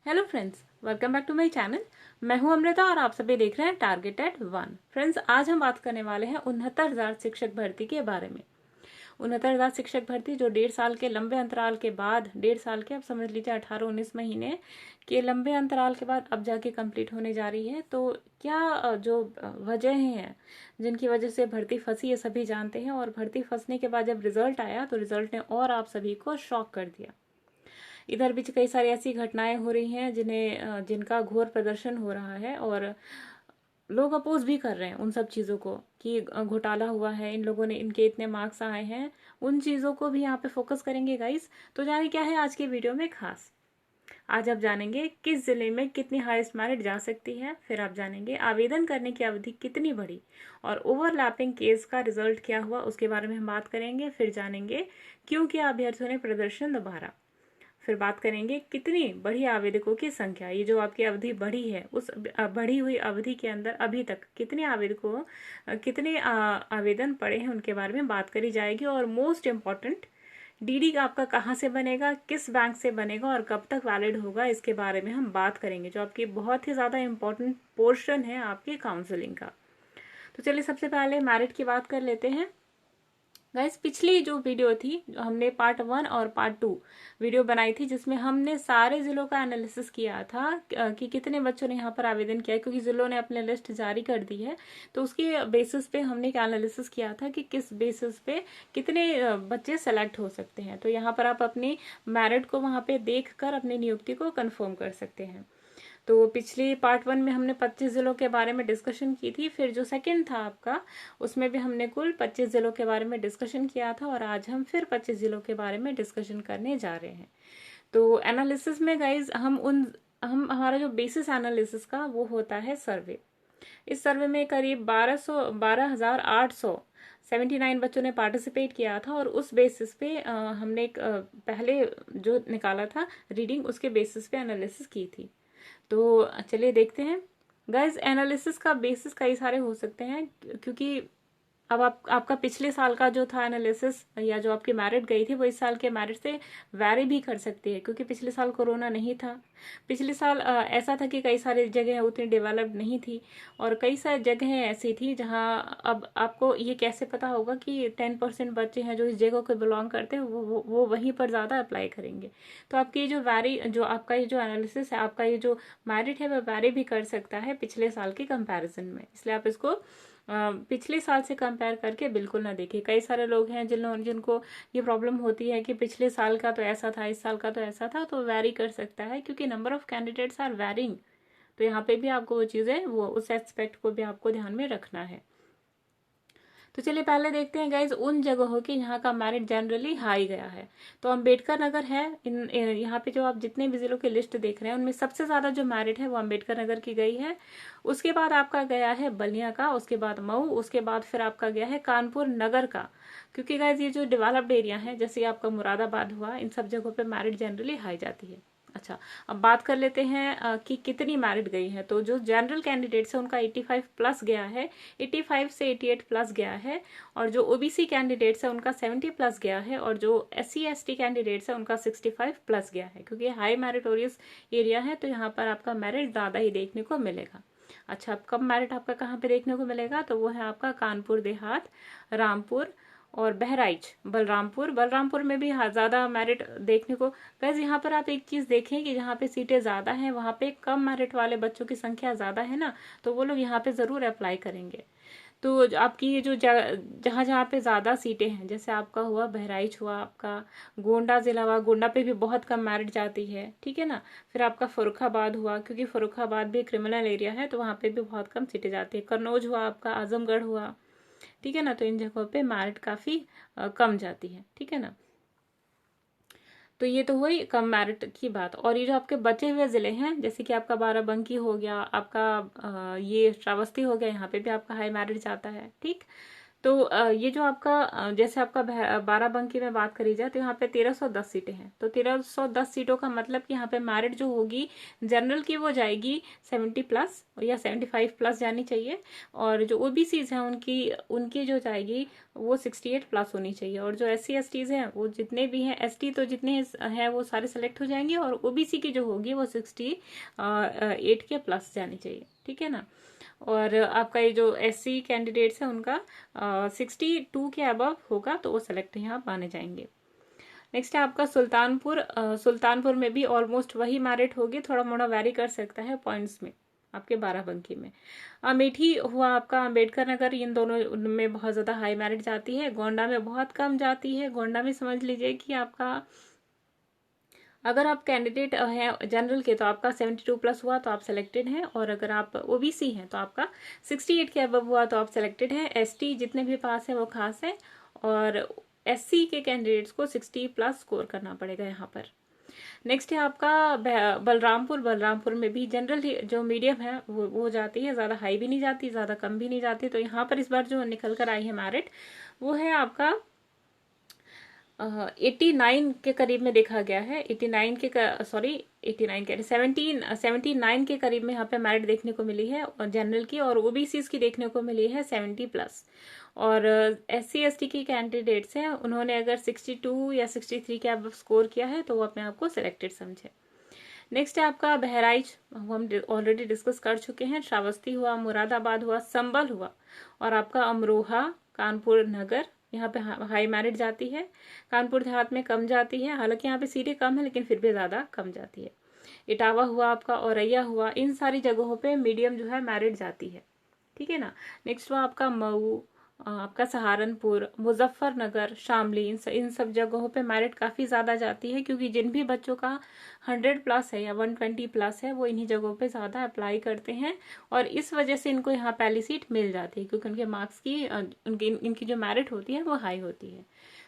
Hello friends, welcome back to my channel. मैं हूं अमृता और आप सभी देख रहे हैं टारगेटेड वन। फ्रेंड्स, आज हम बात करने वाले हैं 69,000 शिक्षक भर्ती के बारे में। 69,000 शिक्षक भर्ती जो 1.5 साल के लंबे अंतराल के बाद, 1.5 साल के, अब समझ लीजिए 18-19 महीने के लंबे अंतराल के बाद अब जाके कंप्लीट होने जा रही है। तो क्या जो वजह हैं जिनकी वजह से भर्ती फंसी है सभी जानते हैं, और भर्ती फंसने के बाद जब रिजल्ट आया तो रिजल्ट ने और आप सभी को शॉक कर दिया। इधर बीच कई सारी ऐसी घटनाएं हो रही हैं जिनका घोर प्रदर्शन हो रहा है, और लोग अपोज भी कर रहे हैं उन सब चीज़ों को कि घोटाला हुआ है, इन लोगों ने, इनके इतने मार्क्स आए हैं। उन चीज़ों को भी यहाँ पे फोकस करेंगे गाइस। तो जाने क्या है आज की वीडियो में खास। आज आप जानेंगे किस जिले में कितनी हाईएस्ट मेरिट जा सकती है, फिर आप जानेंगे आवेदन करने की अवधि कितनी बढ़ी और ओवरलैपिंग केस का रिजल्ट क्या हुआ, उसके बारे में हम बात करेंगे। फिर जानेंगे क्यों किया अभ्यर्थियों ने प्रदर्शन दोबारा। फिर बात करेंगे कितनी बढ़ी आवेदकों की संख्या, ये जो आपकी अवधि बढ़ी है उस बढ़ी हुई अवधि के अंदर अभी तक कितने कितने आवेदन पड़े हैं, उनके बारे में बात करी जाएगी। और मोस्ट इम्पॉर्टेंट, डीडी आपका कहाँ से बनेगा, किस बैंक से बनेगा और कब तक वैलिड होगा, इसके बारे में हम बात करेंगे, जो आपकी बहुत ही ज़्यादा इम्पोर्टेंट पोर्शन है आपकी काउंसलिंग का। तो चलिए सबसे पहले मेरिट की बात कर लेते हैं। गाइस, पिछली जो वीडियो थी, जो हमने पार्ट 1 और पार्ट 2 वीडियो बनाई थी, जिसमें हमने सारे जिलों का एनालिसिस किया था कि कितने बच्चों ने यहाँ पर आवेदन किया है, क्योंकि जिलों ने अपने लिस्ट जारी कर दी है। तो उसके बेसिस पे हमने एनालिसिस किया था कि किस बेसिस पे कितने बच्चे सेलेक्ट हो सकते हैं। तो यहाँ पर आप अपनी मेरिट को वहाँ पे देख कर अपनी नियुक्ति को कन्फर्म कर सकते हैं। तो पिछली पार्ट 1 में हमने 25 जिलों के बारे में डिस्कशन की थी। फिर जो सेकंड था आपका, उसमें भी हमने कुल 25 जिलों के बारे में डिस्कशन किया था, और आज हम फिर 25 जिलों के बारे में डिस्कशन करने जा रहे हैं। तो एनालिसिस में गाइज हम हमारा जो बेसिस एनालिसिस का वो होता है सर्वे। इस सर्वे में करीब 12,879 बच्चों ने पार्टिसिपेट किया था, और उस बेसिस पे हमने एक पहले जो निकाला था रीडिंग, उसके बेसिस पे एनालिसिस की थी। तो चलिए देखते हैं। गाइज, एनालिसिस का बेसिस कई सारे हो सकते हैं, क्योंकि अब आपका पिछले साल का जो था एनालिसिस या जो आपकी मेरिट गई थी, वो इस साल के मेरिट से वैरी भी कर सकती है, क्योंकि पिछले साल कोरोना नहीं था। पिछले साल ऐसा था कि कई सारी जगह उतनी डेवलप्ड नहीं थी, और कई सारी जगह ऐसी थी जहां अब आपको ये कैसे पता होगा कि 10% बच्चे हैं जो इस जगह को बिलोंग करते हैं, वो वहीं पर ज़्यादा अप्लाई करेंगे। तो आपकी जो आपका ये जो एनालिसिस है, आपका ये जो मेरिट है, वह वैरी भी कर सकता है पिछले साल के कंपैरिजन में। इसलिए आप इसको पिछले साल से कंपेयर करके बिल्कुल ना देखें। कई सारे लोग हैं जिनको ये प्रॉब्लम होती है कि पिछले साल का तो ऐसा था, इस साल का तो ऐसा था। तो वैरी कर सकता है, क्योंकि number of candidates are varying. तो यहाँ पे भी आपको वो चीज़ें, वो उस एस्पेक्ट को भी आपको ध्यान में रखना है। तो चलिए पहले देखते हैं गाइज उन जगहों की जहाँ का मेरिट जनरली हाई गया है। तो अम्बेडकर नगर है। यहाँ पे जो आप जितने भी जिलों की लिस्ट देख रहे हैं, उनमें सबसे ज्यादा जो मेरिट है वो अम्बेडकर नगर की गई है। उसके बाद आपका गया है बलिया का, उसके बाद मऊ, उसके बाद फिर आपका गया है कानपुर नगर का। क्योंकि गाइज ये जो डेवलप्ड एरिया है, जैसे आपका मुरादाबाद हुआ, इन सब जगहों पे मेरिट जनरली हाई जाती है। अच्छा, अब बात कर लेते हैं कि कितनी मेरिट गई है। तो जो जनरल कैंडिडेट्स है उनका 85 प्लस गया है, 85 से 88 प्लस गया है। और जो ओबीसी कैंडिडेट्स है उनका 70 प्लस गया है, और जो SC ST कैंडिडेट्स है उनका 65 प्लस गया है। क्योंकि हाई मेरिटोरियस एरिया है, तो यहाँ पर आपका मेरिट ज़्यादा ही देखने को मिलेगा। अच्छा, अब कम मेरिट आपका कहाँ पे देखने को मिलेगा, तो वो है आपका कानपुर देहात, रामपुर और बहराइच। बलरामपुर में भी ज्यादा मेरिट देखने को। गाइस, यहाँ पर आप एक चीज देखें कि जहाँ पे सीटें ज्यादा हैं वहाँ पे कम मेरिट वाले बच्चों की संख्या ज्यादा है ना, तो वो लोग यहाँ पे जरूर अप्लाई करेंगे। तो आपकी ये जो जहाँ जहाँ पे ज्यादा सीटें हैं, जैसे आपका हुआ बहराइच, हुआ आपका गोंडा जिला हुआ, गोंडा पे भी बहुत कम मेरिट जाती है, ठीक है ना। फिर आपका फर्रुखाबाद हुआ, क्योंकि फर्रुखाबाद भी क्रिमिनल एरिया है, तो वहाँ पे भी बहुत कम सीटें जाती है। कन्नौज हुआ आपका, आजमगढ़ हुआ, ठीक है ना। तो इन जगहों पे मेरिट काफी कम जाती है, ठीक है ना। तो ये तो हुई कम मेरिट की बात। और ये जो आपके बचे हुए जिले हैं, जैसे कि आपका बाराबंकी हो गया, आपका ये श्रावस्ती हो गया, यहाँ पे भी आपका हाई मेरिट जाता है, ठीक। तो ये जो आपका जैसे आपका बाराबंकी में बात करी जाए, तो यहाँ पे 1310 सीटें हैं। तो 1310 सीटों का मतलब कि यहाँ पे मेरिट जो होगी जनरल की, वो जाएगी 70 प्लस या 75 प्लस जानी चाहिए। और जो ओबीसीज हैं उनकी जो जाएगी वो 68 प्लस होनी चाहिए। और जो SC/STs हैं वो जितने भी हैं, ST तो जितने हैं वो सारे सेलेक्ट हो जाएंगे, और OBC की जो होगी वो 68 के प्लस जानी चाहिए, ठीक है ना। और आपका ये जो SC कैंडिडेट्स हैं उनका 62 के अबव होगा तो वो सेलेक्ट यहाँ माने जाएंगे। नेक्स्ट है आपका सुल्तानपुर। सुल्तानपुर में भी ऑलमोस्ट वही मेरिट होगी, थोड़ा मोड़ा वेरी कर सकता है पॉइंट्स में आपके 12 में। अमेठी हुआ आपका अम्बेडकर नगर, इन दोनों में बहुत ज़्यादा हाई मेरिट जाती है। गोंडा में बहुत कम जाती है। गोंडा में समझ लीजिए कि आपका अगर आप कैंडिडेट हैं जनरल के तो आपका 72 प्लस हुआ तो आप सिलेक्टेड हैं, और अगर आप OBC हैं तो आपका 68 के अबव हुआ तो आप सिलेक्टेड हैं। ST जितने भी पास है वो खास है, और SC के कैंडिडेट्स को 60 प्लस स्कोर करना पड़ेगा यहाँ पर। नेक्स्ट है आपका बलरामपुर। बलरामपुर में भी जनरल जो मीडियम है वो जाती है, ज़्यादा हाई भी नहीं जाती, ज़्यादा कम भी नहीं जाती। तो यहाँ पर इस बार जो निकल कर आई है मेरिट वो है आपका 89 के करीब में देखा गया है। 89 के 89 कह रहे 79 के करीब में यहाँ पे मेरिट देखने को मिली है और जनरल की, और OBCs की देखने को मिली है 70 प्लस। और SC/ST की कैंडिडेट्स हैं, उन्होंने अगर 62 या 63 के अब स्कोर किया है तो वो अपने आप को सिलेक्टेड समझे। नेक्स्ट है आपका बहराइच, हम ऑलरेडी डिस्कस कर चुके हैं। श्रावस्ती हुआ, मुरादाबाद हुआ, संभल हुआ, और आपका अमरोहा, कानपुर नगर, यहाँ पे हाई मेरिट जाती है। कानपुर देहात में कम जाती है, हालांकि यहाँ पे सीटें कम है लेकिन फिर भी ज़्यादा कम जाती है। इटावा हुआ आपका, औरैया हुआ, इन सारी जगहों पे मीडियम जो है मेरिट जाती है, ठीक है ना। नेक्स्ट हुआ आपका मऊ, आपका सहारनपुर, मुजफ्फरनगर, शामली, इन सब जगहों पे मेरिट काफ़ी ज़्यादा जाती है, क्योंकि जिन भी बच्चों का 100 प्लस है या 120 प्लस है वो इन्हीं जगहों पे ज़्यादा अप्लाई करते हैं, और इस वजह से इनको यहाँ पहली सीट मिल जाती है, क्योंकि उनके मार्क्स की इनकी जो मेरिट होती है वो हाई होती है।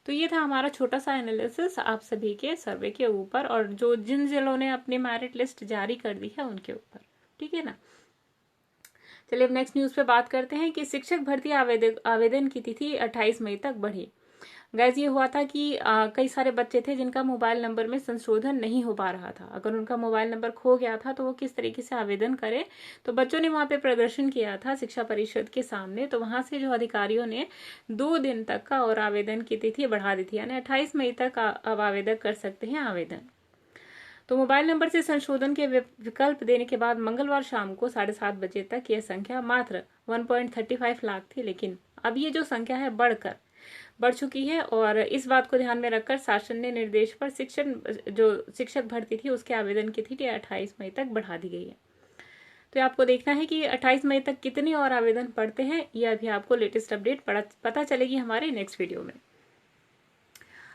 तो ये था हमारा छोटा सा एनालिसिस आप सभी के सर्वे के ऊपर, और जो जिन जिलों ने अपनी मेरिट लिस्ट जारी कर दी है उनके ऊपर, ठीक है ना। चलिए अब नेक्स्ट न्यूज़ पे बात करते हैं कि शिक्षक भर्ती आवेदन की तिथि 28 मई तक बढ़ी। गाइज ये हुआ था कि कई सारे बच्चे थे जिनका मोबाइल नंबर में संशोधन नहीं हो पा रहा था। अगर उनका मोबाइल नंबर खो गया था तो वो किस तरीके से आवेदन करें, तो बच्चों ने वहां पे प्रदर्शन किया था शिक्षा परिषद के सामने। तो वहां से जो अधिकारियों ने 2 दिन तक का और आवेदन की तिथि बढ़ा दी थी, यानी 28 मई तक अब आवेदन कर सकते हैं आवेदन। तो मोबाइल नंबर से संशोधन के विकल्प देने के बाद मंगलवार शाम को 7:30 बजे तक यह संख्या मात्र 1.35 लाख थी, लेकिन अब ये जो संख्या है बढ़ चुकी है, और इस बात को ध्यान में रखकर शासन ने निर्देश पर शिक्षक भर्ती थी उसके आवेदन की तिथि 28 मई तक बढ़ा दी गई है। तो आपको देखना है कि 28 मई तक कितने और आवेदन पड़ते हैं, यह अभी आपको लेटेस्ट अपडेट पता चलेगी हमारे नेक्स्ट वीडियो में।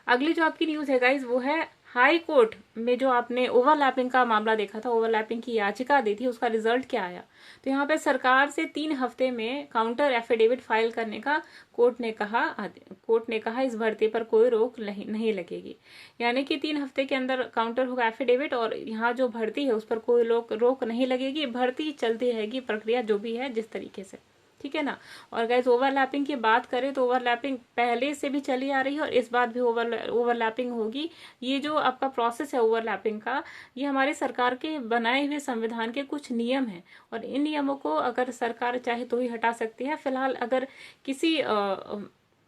अगली जो आपकी न्यूज है गाइज वो है हाई कोर्ट में जो आपने ओवरलैपिंग का मामला देखा था, ओवरलैपिंग की याचिका दी थी, उसका रिजल्ट क्या आया। तो यहाँ पे सरकार से 3 हफ्ते में काउंटर एफिडेविट फाइल करने का कोर्ट ने कहा इस भर्ती पर कोई रोक नहीं लगेगी, यानी कि 3 हफ्ते के अंदर काउंटर होगा एफिडेविट, और यहाँ जो भर्ती है उस पर कोई रोक नहीं लगेगी, भर्ती चलती रहेगी, प्रक्रिया जो भी है जिस तरीके से, ठीक है ना। और गाइज ओवरलैपिंग की बात करें तो ओवरलैपिंग पहले से भी चली आ रही है और इस बार भी ओवरलैपिंग होगी। ये जो आपका प्रोसेस है ओवरलैपिंग का, ये हमारे सरकार के बनाए हुए संविधान के कुछ नियम हैं, और इन नियमों को अगर सरकार चाहे तो ही हटा सकती है। फिलहाल अगर किसी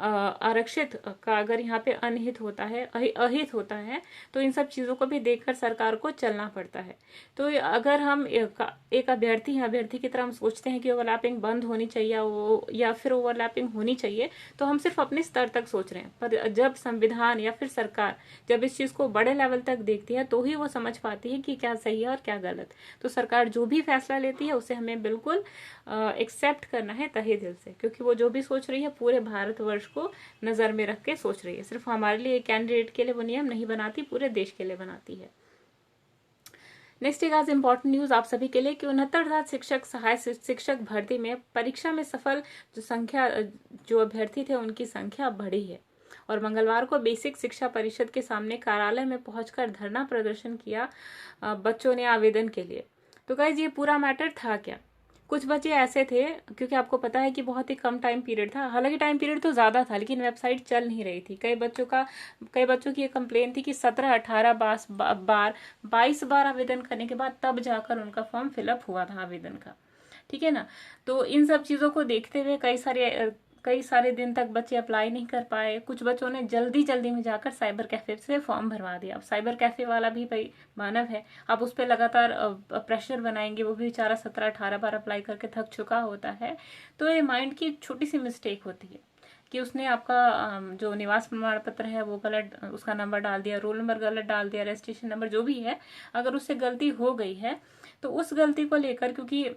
आरक्षित का अगर यहाँ पे अहित होता है तो इन सब चीजों को भी देखकर सरकार को चलना पड़ता है। तो अगर हम एक अभ्यर्थी की तरह हम सोचते हैं कि ओवरलैपिंग बंद होनी चाहिए या फिर ओवरलैपिंग होनी चाहिए, तो हम सिर्फ अपने स्तर तक सोच रहे हैं, पर जब संविधान या फिर सरकार जब इस चीज को बड़े लेवल तक देखती है तो ही वो समझ पाती है कि क्या सही है और क्या गलत। तो सरकार जो भी फैसला लेती है उसे हमें बिल्कुल एक्सेप्ट करना है तहे दिल से, क्योंकि वो जो भी सोच रही है पूरे भारतवर्ष को नजर में रख के सोच रही है। सिर्फ हमारे लिए कैंडिडेट के लिए वो नियम नहीं बनाती, पूरे देश के लिए बनाती है। नेक्स्ट एक आज इंपॉर्टेंट न्यूज आप सभी के लिए कि 69,000 सहायक शिक्षक भर्ती में परीक्षा में सफल जो अभ्यर्थी थे उनकी संख्या बढ़ी है, और मंगलवार को बेसिक शिक्षा परिषद के सामने कार्यालय में पहुंचकर धरना प्रदर्शन किया बच्चों ने आवेदन के लिए। तो गाइस ये पूरा मैटर था क्या। कुछ बच्चे ऐसे थे, क्योंकि आपको पता है कि बहुत ही कम टाइम पीरियड था, हालांकि टाइम पीरियड तो ज्यादा था लेकिन वेबसाइट चल नहीं रही थी। कई बच्चों की ये कंप्लेन थी कि 17, 18 बार 22 बार आवेदन करने के बाद तब जाकर उनका फॉर्म फिलअप हुआ था आवेदन का, ठीक है ना। तो इन सब चीजों को देखते हुए कई सारे दिन तक बच्चे अप्लाई नहीं कर पाए। कुछ बच्चों ने जल्दी जल्दी में जाकर साइबर कैफे से फॉर्म भरवा दिया। अब साइबर कैफे वाला भी भाई मानव है, आप उस पर लगातार प्रेशर बनाएंगे, वो भी बेचारा 17-18 बार अप्लाई करके थक चुका होता है। तो ये माइंड की छोटी सी मिस्टेक होती है कि उसने आपका जो निवास प्रमाण पत्र है वो गलत, उसका नंबर डाल दिया, रोल नंबर गलत डाल दिया, रजिस्ट्रेशन नंबर जो भी है, अगर उससे गलती हो गई है तो उस गलती को लेकर, क्योंकि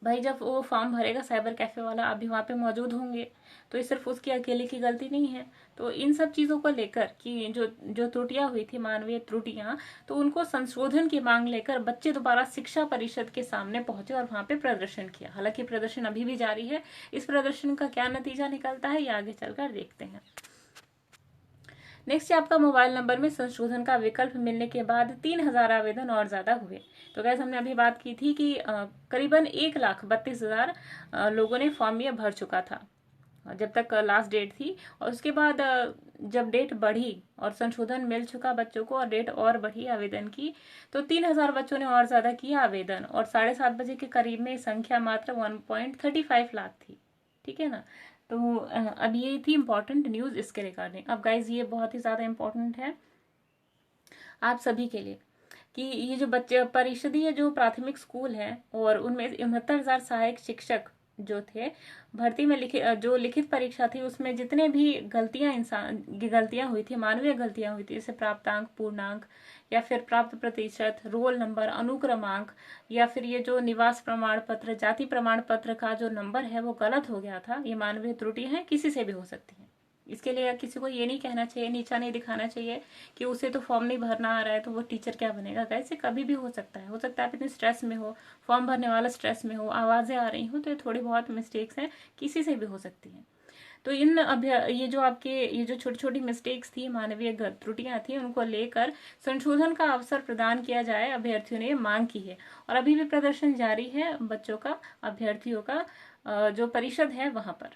भाई जब वो फॉर्म भरेगा साइबर कैफे वाला, आप भी वहां पे मौजूद होंगे, तो ये सिर्फ उसकी अकेले की गलती नहीं है। तो इन सब चीजों को लेकर कि जो जो त्रुटियां हुई थी, मानवीय त्रुटियां, तो उनको संशोधन की मांग लेकर बच्चे दोबारा शिक्षा परिषद के सामने पहुंचे और वहां पे प्रदर्शन किया। हालांकि प्रदर्शन अभी भी जारी है। इस प्रदर्शन का क्या नतीजा निकलता है ये आगे चलकर देखते हैं। नेक्स्ट है आपका मोबाइल नंबर में संशोधन का विकल्प मिलने के बाद 3000 आवेदन और ज्यादा हुए। तो गैस हमने अभी बात की थी कि करीबन 1,32,000 लोगों ने फॉर्म ये भर चुका था जब तक लास्ट डेट थी। और उसके बाद जब डेट बढ़ी और संशोधन मिल चुका बच्चों को और डेट और बढ़ी आवेदन की, तो 3000 बच्चों ने और ज्यादा किया आवेदन, और 7:30 बजे के करीब में संख्या मात्र 1.35 लाख थी। ठीक है ना। तो अब ये थी इंपॉर्टेंट न्यूज इसके रिगार्डिंग। अब गाइज ये बहुत ही ज्यादा इंपॉर्टेंट है आप सभी के लिए कि ये जो बच्चे परिषदीय जो प्राथमिक स्कूल है और उनमें 69,000 सहायक शिक्षक जो थे भर्ती में जो लिखित परीक्षा थी उसमें जितने भी गलतियां हुई थी, मानवीय गलतियां हुई थी, जैसे प्राप्तांक, पूर्णांक या फिर प्राप्त प्रतिशत, रोल नंबर, अनुक्रमांक, या फिर ये जो निवास प्रमाण पत्र, जाति प्रमाण पत्र का जो नंबर है वो गलत हो गया था, ये मानवीय त्रुटि है, किसी से भी हो सकती है। इसके लिए किसी को ये नहीं कहना चाहिए, नीचा नहीं दिखाना चाहिए कि उसे तो फॉर्म नहीं भरना आ रहा है तो वो टीचर क्या बनेगा। कैसे कभी भी हो सकता है आप इतने स्ट्रेस में हो, फॉर्म भरने वाला स्ट्रेस में हो, आवाजें आ रही हो, तो ये थोड़ी बहुत मिस्टेक्स हैं, किसी से भी हो सकती हैं। तो ये जो छोटी छोटी मिस्टेक्स थी, मानवीय त्रुटियां थी, उनको लेकर संशोधन का अवसर प्रदान किया जाए, अभ्यर्थियों ने मांग की है। और अभी भी प्रदर्शन जारी है बच्चों का, अभ्यर्थियों का जो परिषद है वहां पर।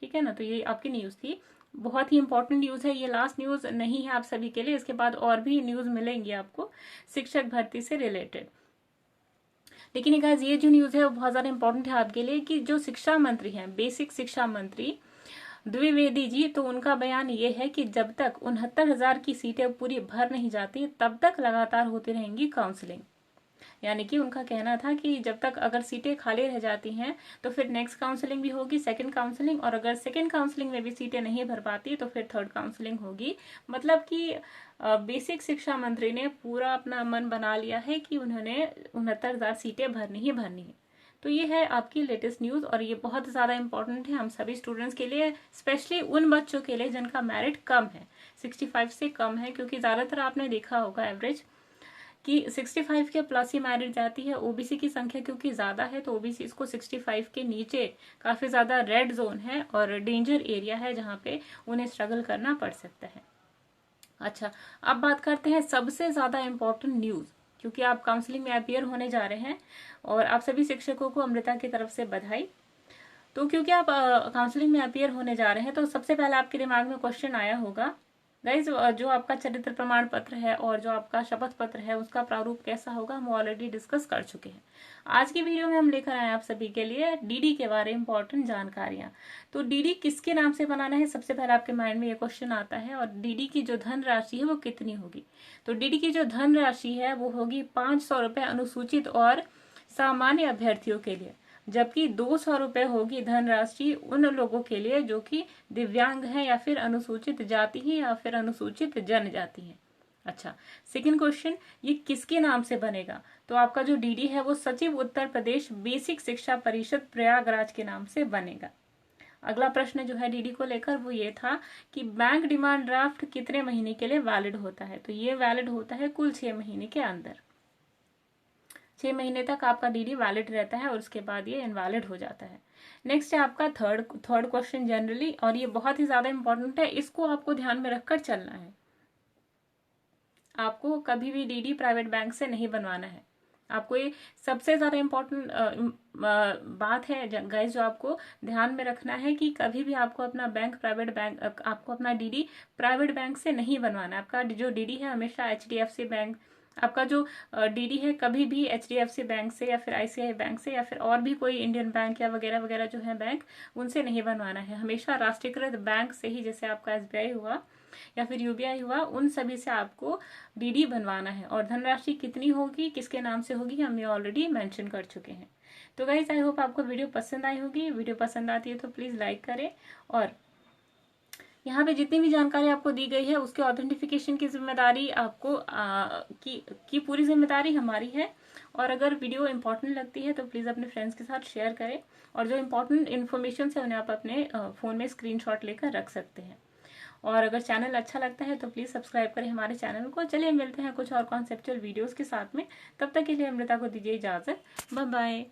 ठीक है ना। तो ये आपकी न्यूज थी, बहुत ही इंपॉर्टेंट न्यूज है, ये लास्ट न्यूज नहीं है आप सभी के लिए, इसके बाद और भी न्यूज मिलेंगी आपको शिक्षक भर्ती से रिलेटेड। लेकिन गाइस ये जो न्यूज है वो बहुत ज्यादा इंपॉर्टेंट है आपके लिए कि जो शिक्षा मंत्री हैं, बेसिक शिक्षा मंत्री द्विवेदी जी, तो उनका बयान ये है कि जब तक 69,000 की सीटें पूरी भर नहीं जाती तब तक लगातार होती रहेंगी काउंसलिंग। यानी कि उनका कहना था कि जब तक अगर सीटें खाली रह जाती हैं तो फिर नेक्स्ट काउंसलिंग भी होगी, सेकंड काउंसलिंग, और अगर सेकंड काउंसलिंग में भी सीटें नहीं भर पाती तो फिर थर्ड काउंसलिंग होगी। मतलब कि बेसिक शिक्षा मंत्री ने पूरा अपना मन बना लिया है कि उन्होंने 69,000 सीटें भरनी ही भरनी है। तो ये है आपकी लेटेस्ट न्यूज, और ये बहुत ज्यादा इंपॉर्टेंट है हम सभी स्टूडेंट्स के लिए, स्पेशली उन बच्चों के लिए जिनका मेरिट कम है, 65 से कम है, क्योंकि ज्यादातर आपने देखा होगा एवरेज कि 65 के प्लस ही मैरिट जाती है। ओबीसी की संख्या क्योंकि ज्यादा है तो ओबीसी इसको 65 के नीचे काफी ज्यादा रेड जोन है और डेंजर एरिया है जहाँ पे उन्हें स्ट्रगल करना पड़ सकता है। अच्छा, अब बात करते हैं सबसे ज्यादा इंपॉर्टेंट न्यूज, क्योंकि आप काउंसलिंग में अपीयर होने जा रहे हैं और आप सभी शिक्षकों को अमृता की तरफ से बधाई। तो क्योंकि आप काउंसलिंग में अपीयर होने जा रहे हैं तो सबसे पहले आपके दिमाग में क्वेश्चन आया होगा गाइज, जो आपका चरित्र प्रमाण पत्र है और जो आपका शपथ पत्र है उसका प्रारूप कैसा होगा, हम ऑलरेडी डिस्कस कर चुके हैं। आज की वीडियो में हम लेकर आए आप सभी के लिए डीडी के बारे में इंपॉर्टेंट जानकारियां। तो डीडी किसके नाम से बनाना है, सबसे पहले आपके माइंड में ये क्वेश्चन आता है, और डीडी की जो धन राशि है वो कितनी होगी। तो डीडी की जो धन राशि है वो होगी 500 रुपए अनुसूचित और सामान्य अभ्यर्थियों के लिए, जबकि 200 रुपए होगी धनराशि उन लोगों के लिए जो कि दिव्यांग है या फिर अनुसूचित जाति है या फिर अनुसूचित जनजाति है। अच्छा, सेकंड क्वेश्चन, ये किसके नाम से बनेगा। तो आपका जो डीडी है वो सचिव उत्तर प्रदेश बेसिक शिक्षा परिषद प्रयागराज के नाम से बनेगा। अगला प्रश्न जो है डीडी को लेकर वो ये था कि बैंक डिमांड ड्राफ्ट कितने महीने के लिए वैलिड होता है। तो ये वैलिड होता है कुल 6 महीने के अंदर, 6 महीने तक आपका डीडी वैलिड रहता है और उसके बाद ये इनवैलिड हो जाता है। नेक्स्ट है आपका थर्ड क्वेश्चन जनरली, और ये बहुत ही ज्यादा इंपॉर्टेंट है, इसको आपको ध्यान में रखकर चलना है। आपको कभी भी डीडी प्राइवेट बैंक से नहीं बनवाना है। आपको ये सबसे ज्यादा इंपॉर्टेंट बात है गाइस, जो आपको ध्यान में रखना है कि कभी भी आपको अपना आपको अपना डीडी प्राइवेट बैंक से नहीं बनवाना है। आपका जो डीडी है हमेशा HDFC बैंक, आपका जो डीडी है कभी भी HDFC बैंक से या फिर ICICI बैंक से या फिर और भी कोई इंडियन बैंक या वगैरह वगैरह जो है बैंक, उनसे नहीं बनवाना है। हमेशा राष्ट्रीयकृत बैंक से ही, जैसे आपका SBI हुआ या फिर UBI हुआ, उन सभी से आपको डीडी बनवाना है। और धनराशि कितनी होगी, किसके नाम से होगी, हम ये ऑलरेडी मेंशन कर चुके हैं। तो गाइस आई होप आपको वीडियो पसंद आई होगी। वीडियो पसंद आती है तो प्लीज लाइक करें, और यहाँ पे जितनी भी जानकारी आपको दी गई है उसके ऑथेंटिफिकेशन की जिम्मेदारी आपको की पूरी जिम्मेदारी हमारी है। और अगर वीडियो इंपॉर्टेंट लगती है तो प्लीज अपने फ्रेंड्स के साथ शेयर करें, और जो इंपॉर्टेंट इन्फॉर्मेशन है उन्हें आप अपने फोन में स्क्रीनशॉट लेकर रख सकते हैं। और अगर चैनल अच्छा लगता है तो प्लीज सब्सक्राइब करें हमारे चैनल को। चलिए मिलते हैं कुछ और कॉन्सेप्चुअल वीडियोस के साथ में, तब तक के लिए अमृता को दीजिए इजाजत। Bye bye.